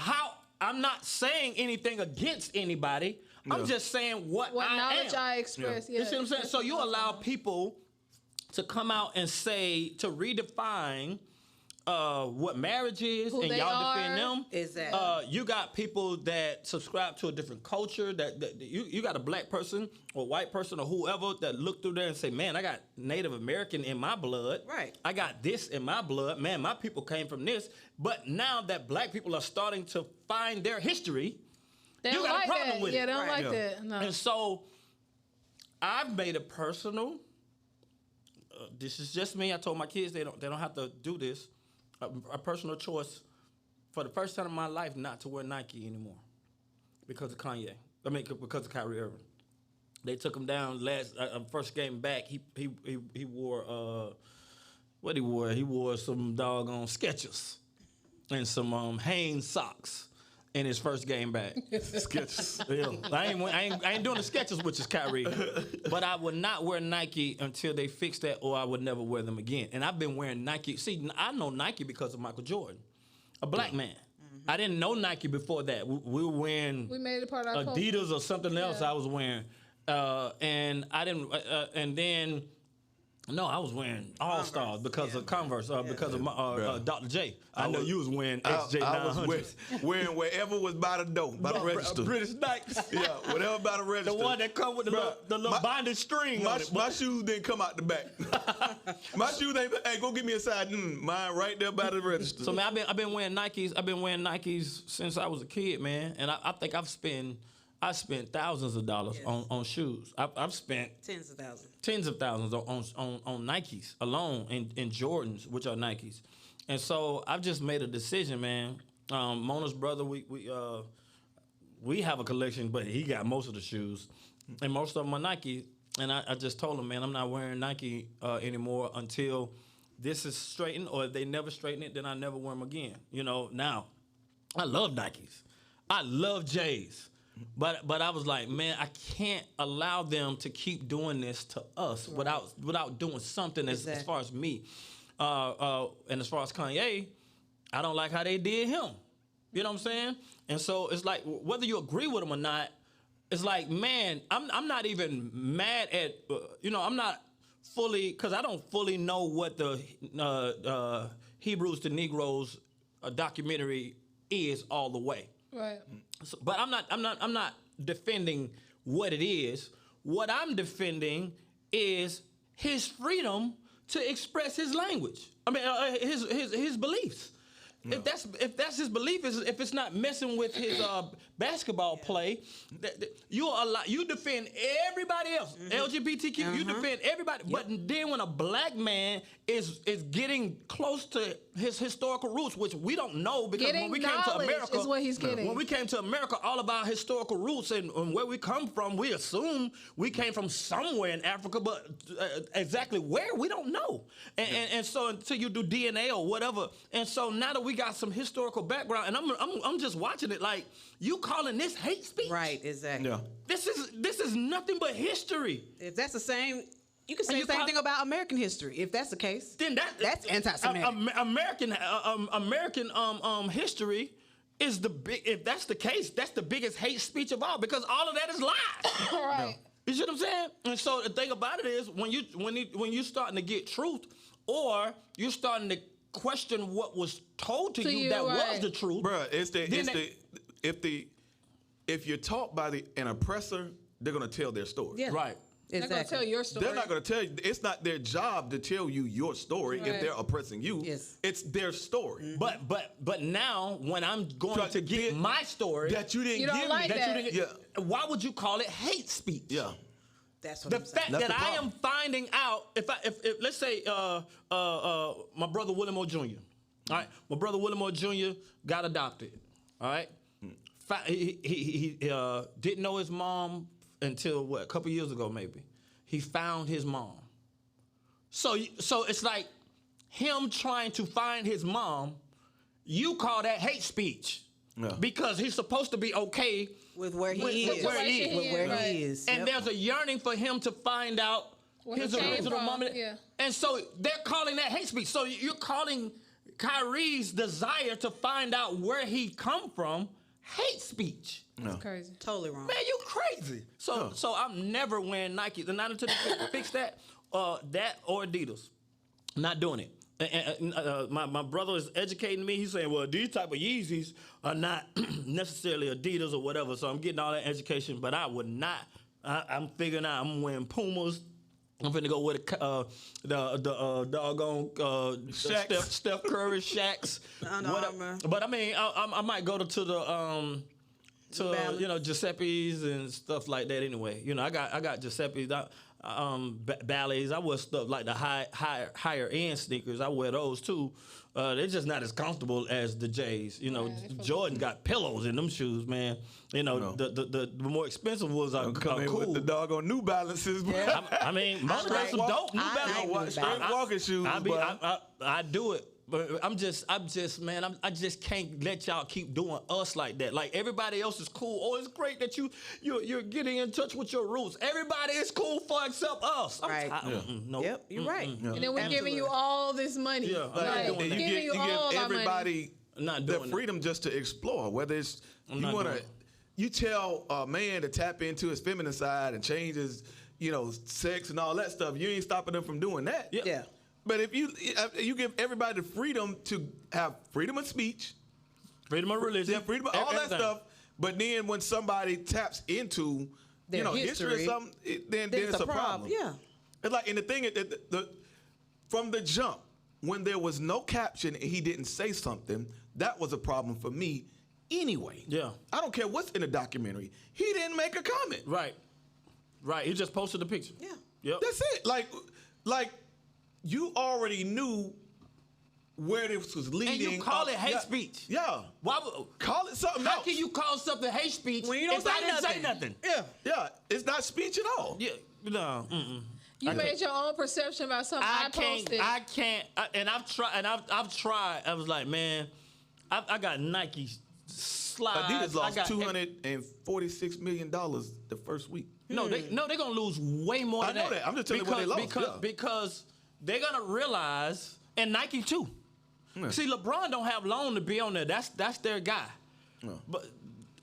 I'm not saying anything against anybody. I'm just saying what knowledge am. I express. You see what I'm saying? So you allow people to come out and say, to redefine what marriage is, Who and they y'all defend are. them. Exactly. You got people that subscribe to a different culture. That you got a black person or white person or whoever that look through there and say, man, I got Native American in my blood. Right. I got this in my blood. Man, my people came from this. But now that black people are starting to find their history, They you don't got like a problem that. with Yeah, it. they don't like that. No. And so I've made it personal. This is just me. I told my kids they don't have to do this. A personal choice for the first time in my life not to wear Nike anymore because of Kanye. Because of Kyrie Irving. They took him down first game back. He wore what he wore? He wore some doggone Skechers and some Hanes socks in his first game back. Skechers. Yeah. I ain't doing the Skechers, which is Kyrie. But I would not wear Nike until they fix that, or I would never wear them again. And I've been wearing Nike. See, I know Nike because of Michael Jordan, a black man. I didn't know Nike before that. We were wearing We made it part of our Adidas culture. or something else I was wearing. And I didn't, and then, no, I was wearing All Stars because of Converse, because of Dr. J. I know you was wearing XJ 900. I was wearing wherever was by the door, by the register. British Nikes. Yeah, whatever by the register. The one that come with the little binding string on it. My shoes didn't come out the back. My shoes ain't, hey, go get me a size. Mine right there by the register. So, man, I've been wearing Nikes. I've been wearing Nikes since I was a kid, man. And I think I've spent I spent thousands of dollars on shoes. I've spent Tens of thousands. Tens of thousands on Nikes alone, and Jordans, which are Nikes. And so I've just made a decision, man. Mona's brother, we have a collection, but he got most of the shoes, and most of them are Nike. And I just told him, man, I'm not wearing Nike anymore until this is straightened, or if they never straighten it, then I never wear them again. You know, now, I love Nikes. I love J's. But I was like, man, I can't allow them to keep doing this to us without doing something as far as me. And as far as Kanye, I don't like how they did him. You know what I'm saying? And so it's like, whether you agree with him or not, it's like, man, I'm not even mad at, I'm not fully, because I don't fully know what the Hebrews to Negroes documentary is all the way. Right. So, but I'm not defending what it is. What I'm defending is his freedom to express his language. I mean, his beliefs. No. If that's his belief, if it's not messing with his basketball play, you defend everybody else. LGBTQ, you defend everybody. But then when a black man is getting close to his historical roots, which we don't know, because when we came to America, is what he's getting. When we came to America, all of our historical roots and where we come from, we assume we came from somewhere in Africa, but exactly where, we don't know. And so until you do DNA or whatever, and so now that we got some historical background, and I'm just watching it like, you calling this hate speech? Right, exactly. Yeah. This is nothing but history. If that's the same, you can say the same thing about American history. If that's the case, then that's anti-Semitic. American history is the big. If that's the case, that's the biggest hate speech of all, because all of that is lies. Right. You see what I'm saying? And so the thing about it is, when you starting to get truth, or you're starting to question what was told to you that was the truth, bro. If you're taught by an oppressor, they're gonna tell their story. Yeah. Right. They're going to tell your story. They're not going to tell you. It's not their job to tell you your story if they're oppressing you. Yes. It's their story. Mm-hmm. But now, when I'm going to get my story that you didn't give like me, why would you call it hate speech? Yeah. That's what the I'm saying. fact that I am finding out, if let's say my brother William O. Jr. All right, my brother William O. Jr. got adopted. All right, he didn't know his mom until a couple years ago, maybe. He found his mom. So it's like him trying to find his mom. You call that hate speech because he's supposed to be okay with where he is. And there's a yearning for him to find out his original mom. And so they're calling that hate speech. So you're calling Kyrie's desire to find out where he come from hate speech. That's crazy. Totally wrong. Man, you crazy. So I'm never wearing Nikes, and not until they fix that or Adidas. Not doing it. And my brother is educating me. He's saying, well, these type of Yeezys are not necessarily Adidas or whatever. So I'm getting all that education, but I would not. I'm figuring out I'm wearing Pumas. I'm finna go with the doggone Steph Curry Shaqs. But I mean, I might go to the Giuseppe's and stuff like that anyway. You know, I got Giuseppe's ballets. I wear stuff like the higher end sneakers. I wear those too. They're just not as comfortable as the J's. You know, Jordan got pillows in them shoes, man. You know, the more expensive ones are cool. With the doggone New Balances. Yeah. I mean, most of them dope New Balances. Straight walking shoes. I do it. But I just can't let y'all keep doing us like that. Like, everybody else is cool. Oh, it's great that you're getting in touch with your roots. Everybody is cool except us. Right. Nope. Yep, you're right. And then we're giving you all this money. Yeah, like, you give everybody the freedom just to explore. Whether it's you tell a man to tap into his feminine side and change his, sex and all that stuff. You ain't stopping them from doing that. Yeah. But if you give everybody the freedom to have freedom of speech, freedom of religion, freedom of all that stuff, but then when somebody taps into history or something, then it's a problem. Yeah. It's like, and the thing is, from the jump, when there was no caption and he didn't say something, that was a problem for me anyway. Yeah. I don't care what's in the documentary. He didn't make a comment. Right. He just posted the picture. Yeah. Yep. That's it. Like you already knew where this was leading. And you call it hate speech. Yeah. Why call it something else? How can you call something hate speech when you don't if I didn't say nothing? Yeah. It's not speech at all. Yeah. No. You made your own perception about something I posted. I can't. And I've tried. I was like, man, I got Nike slides. Adidas lost $246 million the first week. No, they're gonna lose way more than that. I know that. I'm just telling you what they lost. Because they're gonna realize, and Nike too. Yeah. See, LeBron don't have long to be on there. That's their guy. Yeah.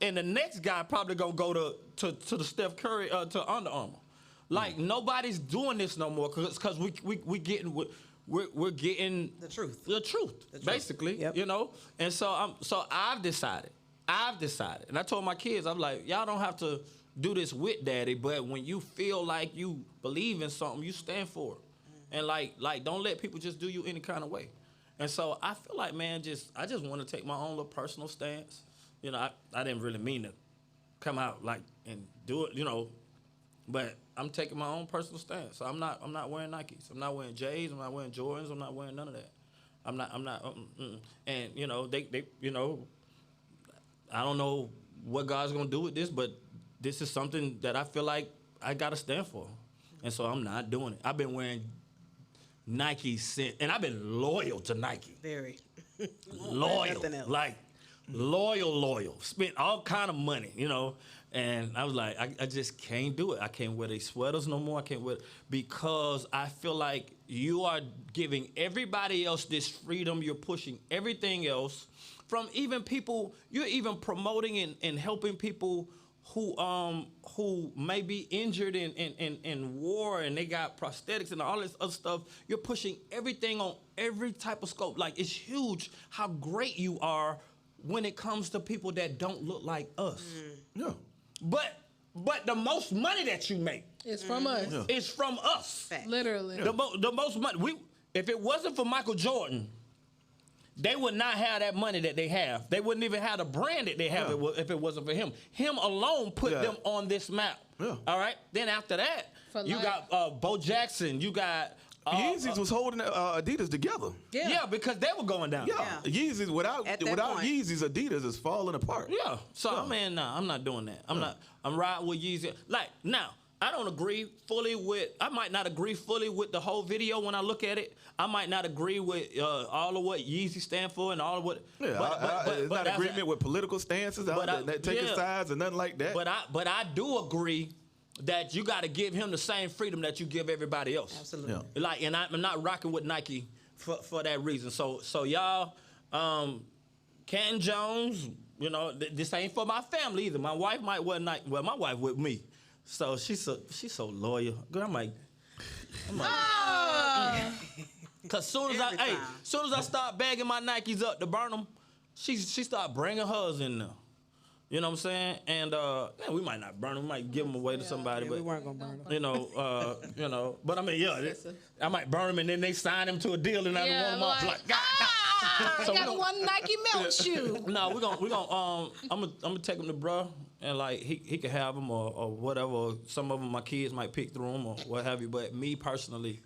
And the next guy probably gonna go to the Steph Curry to Under Armour. Like nobody's doing this no more because we're getting the truth basically. Yep. You know. And so I've decided, and I told my kids, I'm like, y'all don't have to do this with daddy, but when you feel like you believe in something, you stand for it. And like don't let people just do you any kind of way. And so I feel like, man, I just want to take my own little personal stance. You know, I didn't really mean to come out like and do it, you know, but I'm taking my own personal stance. So I'm not wearing Nikes. I'm not wearing J's. I'm not wearing Jordans. I'm not wearing none of that. I'm not. And you know, they you know, I don't know what God's gonna do with this, but this is something that I feel like I gotta stand for, and so I'm not doing it. I've been wearing Nike since, and I've been loyal to Nike. Very loyal, like loyal. Spent all kind of money, you know. And I was like, I just can't do it. I can't wear these sweaters no more. I can't wear because I feel like you are giving everybody else this freedom. You're pushing everything else from even people. You're even promoting and helping people who may be injured in war and they got prosthetics and all this other stuff. You're pushing everything on every type of scope. Like it's huge how great you are when it comes to people that don't look like us. Yeah. But the most money that you make is from us. Yeah. It's from us. Literally. Yeah. The most money. If it wasn't for Michael Jordan, they would not have that money that they have. They wouldn't even have the brand that they have if it wasn't for him. Him alone put them on this map. Yeah. All right? Then after that, you got Bo Jackson. You got... Yeezys was holding Adidas together. Yeah, because they were going down. Yeah. Yeezys, without Yeezys, Adidas is falling apart. Yeah. So, man, nah, I'm not doing that. I'm riding with Yeezy. Like, now, I don't agree fully with... I might not agree fully with the whole video when I look at it. I might not agree with all of what Yeezy stand for and all of what... Yeah, it's not agreement with political stances, taking sides and nothing like that. But I do agree that you got to give him the same freedom that you give everybody else. Absolutely. Yeah. Like, and I'm not rocking with Nike for that reason. So y'all, CantonJones, you know, this ain't for my family either. My wife might wear Nike. Well, my wife with me, so she's so loyal. Girl, I'm like, cause soon as I start bagging my Nikes up to burn them, she start bringing hers in there. You know what I'm saying? And we might not burn them. We might give them away to somebody. But we weren't gonna burn them. You know. But I mean, I might burn them and then they sign them to a deal and I don't want them off. Like, I got one Nike melt shoe. No, we're gonna. I'm gonna take them to bruh and like he can have them or whatever. Some of them my kids might pick through them or what have you. But me personally,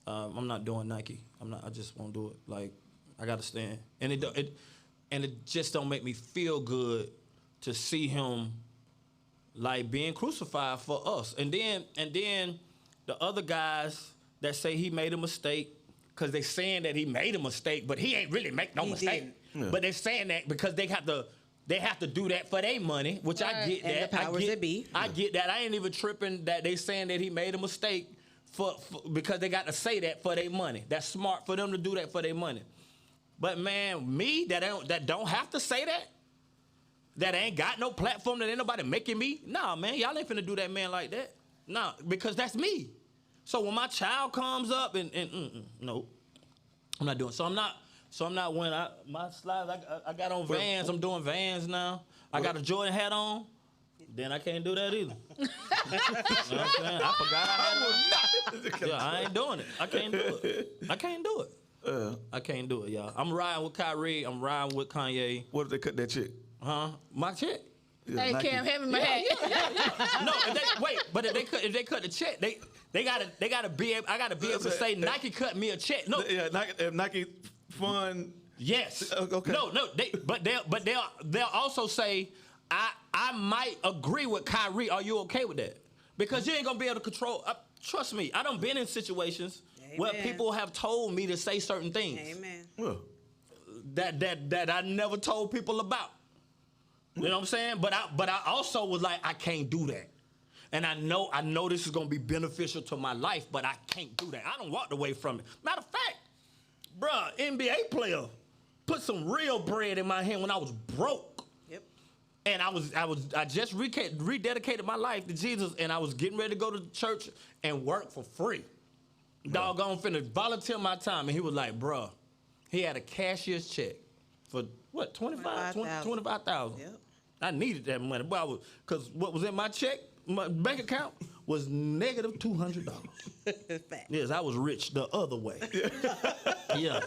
I'm not doing Nike. I just won't do it. Like I gotta stand. And it just don't make me feel good to see him like being crucified for us. And then the other guys that say he made a mistake, because they saying that he made a mistake, but he ain't really make no mistake. Yeah. But they're saying that because they have to do that for their money, which I get that. And the powers that be. I get that. I ain't even tripping that they saying that he made a mistake for because they got to say that for their money. That's smart for them to do that for their money. But man, me that don't have to say that ain't got no platform, that ain't nobody making me. Nah, man, y'all ain't finna do that man like that. Nah, because that's me. So when my child comes up and no, I'm not doing. So I'm not when my slides. I got on Vans. I'm doing Vans now. I got a Jordan hat on. Then I can't do that either. You know what I'm saying? I forgot I had it on. Yeah, I ain't doing it. I can't do it. I can't do it, y'all. I'm riding with Kyrie. I'm riding with Kanye. What if they cut that chick? My check. Hey, Cam, hand me my hat. No, if they cut the check, they gotta be able. I gotta be able to say Nike cut me a check. No, yeah, Nike fund. Yes. Okay. No, they'll also say I might agree with Kyrie. Are you okay with that? Because you ain't gonna be able to control. Trust me, I done been in situations where people have told me to say certain things. Amen. Well, that I never told people about. You know what I'm saying? But I also was like, I can't do that. And I know this is gonna be beneficial to my life, but I can't do that. I done walked away from it. Matter of fact, bruh, NBA player put some real bread in my hand when I was broke. Yep. And I just rededicated my life to Jesus, and I was getting ready to go to church and work for free. Doggone finna volunteer my time, and he was like, bruh, he had a cashier's check for what, 25,000. Yep. I needed that money, but because what was in my check, my bank account was negative $200. Yes, I was rich the other way. Yeah.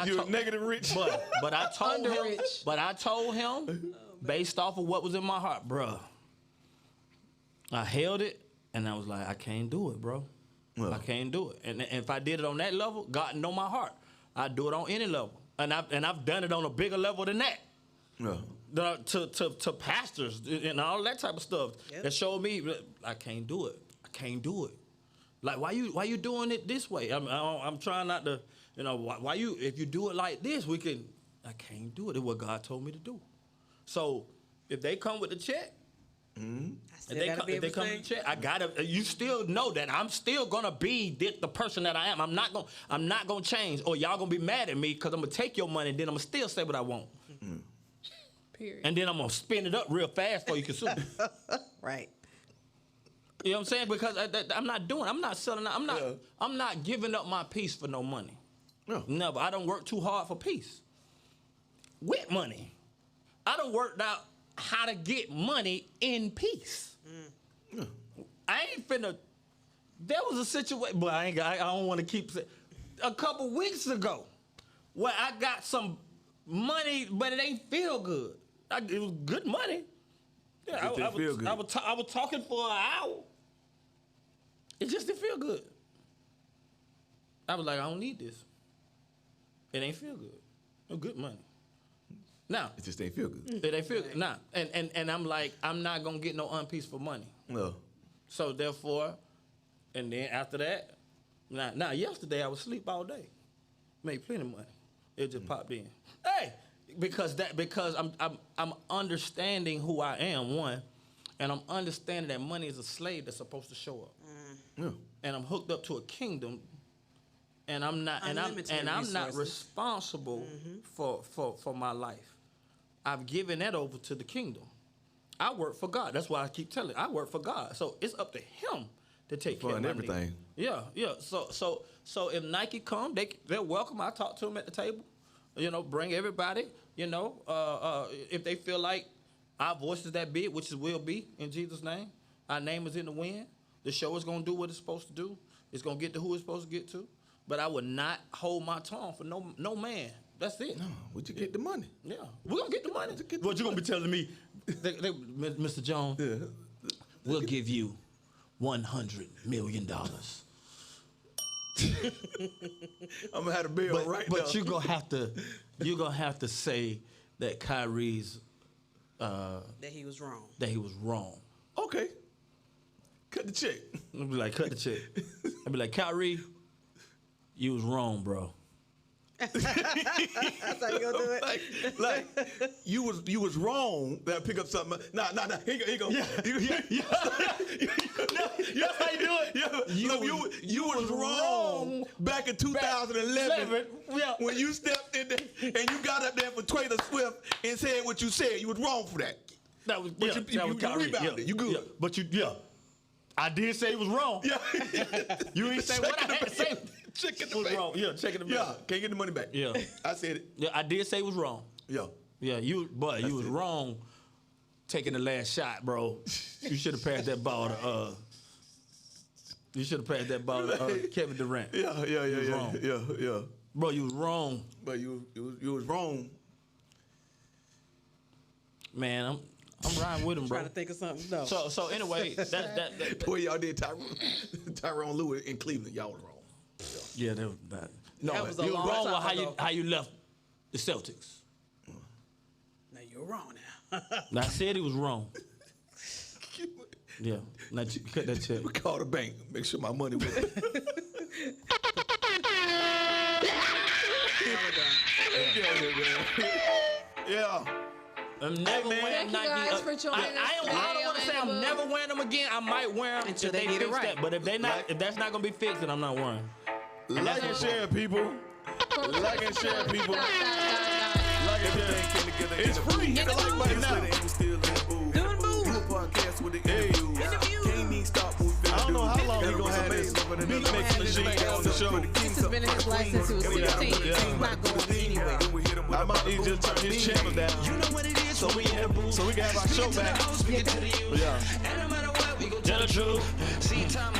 You were negative rich. But I told him, based off of what was in my heart, bruh. I held it, and I was like, I can't do it, bro. I can't do it. And if I did it on that level, God know my heart. I'd do it on any level. And I've done it on a bigger level than that. Yeah. To pastors and all that type of stuff that showed me I can't do it. I can't do it. Like, why you doing it this way? I'm trying not to, why you, if you do it like this, I can't do it. It's what God told me to do. So if they come with the check, if they come with the check, you still know that I'm still gonna be the person that I am. I'm not gonna change, or y'all gonna be mad at me because I'm gonna take your money and then I'm gonna still say what I want. Period. And then I'm gonna spin it up real fast for you can sue. Right. You know what I'm saying? Because I'm not selling. I'm not giving up my peace for no money. No. Never. I don't work too hard for peace. With money, I done worked out how to get money in peace. I ain't finna. There was a situation, but I don't want to keep saying. A couple weeks ago, where I got some money, but it ain't feel good. It was good money. Yeah, I was talking for an hour. It just didn't feel good. I was like, I don't need this. It ain't feel good. It was good money. Now it just ain't feel good. It ain't feel good. Nah. And I'm like, I'm not gonna get no unpeaceful money. No. So therefore, and then after that, now yesterday I was asleep all day. Made plenty of money. It just popped in. Hey, because I'm understanding who I am, one, and I'm understanding that money is a slave that's supposed to show up. Yeah. And I'm hooked up to a kingdom, and I'm not responsible for my life. I've given that over to the kingdom. I work for God. That's why I keep telling I work for God. So it's up to Him to take care of everything. Yeah. So if Nike come, they're welcome. I talk to them at the table. Bring everybody. If they feel like our voice is that big, which it will be in Jesus' name. Our name is in the wind. The show is gonna do what it's supposed to do. It's gonna get to who it's supposed to get to. But I would not hold my tongue for no man. That's it. No, would you get the money? Yeah, we're gonna get the money. What you gonna be telling me, Mr. Jones? Yeah. We'll give you $100 million. I'm gonna have a bill right now. But you're gonna have to say that Kyrie's that he was wrong. That he was wrong. Okay. Cut the check. I'll be like, cut the check. I'll be like, Kyrie, you was wrong, bro. That's how you gonna do it. Like you was wrong. That pick up something. Nah. Here you go. Yeah. That's how you do it. You was wrong back in 2011 when you stepped in there and you got up there for Taylor Swift and said what you said. You was wrong for that. That was you rebounded. You good. But I did say it was wrong. Yeah. You ain't say what I had to say. Check it was wrong. Yeah, check it. Yeah, can't get the money back. Yeah, I said it. Yeah, I did say it was wrong. Yeah. Yeah, you was wrong taking the last shot, bro. You should have passed that ball to Kevin Durant. Yeah. Bro, you was wrong. But you was wrong. Man, I'm riding with him, bro. Trying to think of something. No. So anyway, that Boy, y'all did Tyrone Lewis in Cleveland. Y'all was wrong. Yeah, that was bad. No, That was a you long wrong time with ago. how you left the Celtics. Now you're wrong now. I said he was wrong. Yeah, now you cut that check. We call the bank. Make sure my money with it. Yeah. I'm never wearing Nike. Thank you guys for joining us I don't want to say I'm never wearing them again. I might wear them Until if they get it fix right. that. But if that's not gonna be fixed, then I'm not wearing. Like and share, people. Like and share, people. Like and share. It's free. Hit the like button now. Hey. I don't know how long we gonna have this beat mix machine on the show. This has been in his life since he was 16. He's not going anywhere. I might need to just turn his channel down. So we can have our show back. Yeah. And no matter what, we gon' tell the truth. See time